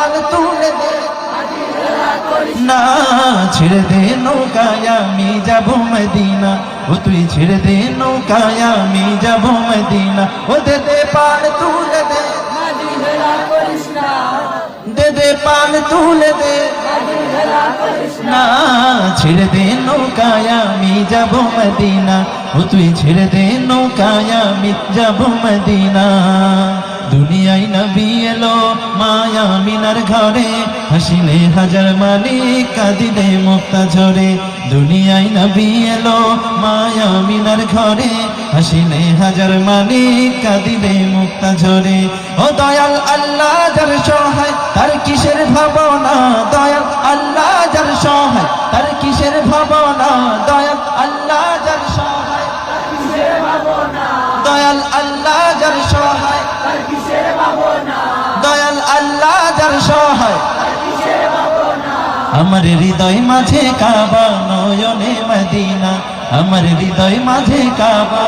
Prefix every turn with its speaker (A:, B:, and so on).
A: পাল তুলে দে, না ছেড়ে দে নৌকায় আমি যাব মদিনা, ও তুই ছেড়ে দে নৌকায় আমি যাব মদিনা, ও দে দে পাল তুলে দে, দে দে পাল তুলে দে, না ছেড়ে দে নৌকায় আমি যাব মদিনা, ও তুই ছেড়ে দে নৌকায় আমি যাব মদিনা। দুনিয়ায় নবী এলো মায়া মিনার ঘরে, হাসিলে হাজার মালিক কাঁদিলে মুক্তা ঝরে। দুনিয়ায় নবী এলো মায়া মিনার ঘরে, হাসিলে হাজার মালিক কাঁদিলে মুক্তা ঝরে। ও দয়াল আল্লাহ যার সহায় তার কিসের ভাবনা, দয়াল আল্লাহ যার সহায় তার কিসের ভাবনা, দয়াল আল্লাহ যার সহায় তার কিসের ভাবনা, দয়াল আল্লাহ যার সহায় তার কিসের ভাবনা, দয়াল আল্লাহ যার সহায় তার কিসের ভাবনা। আমার হৃদয় মাঝে কাবা নয়নে মদিনা, আমার হৃদয় মাঝে কাবা।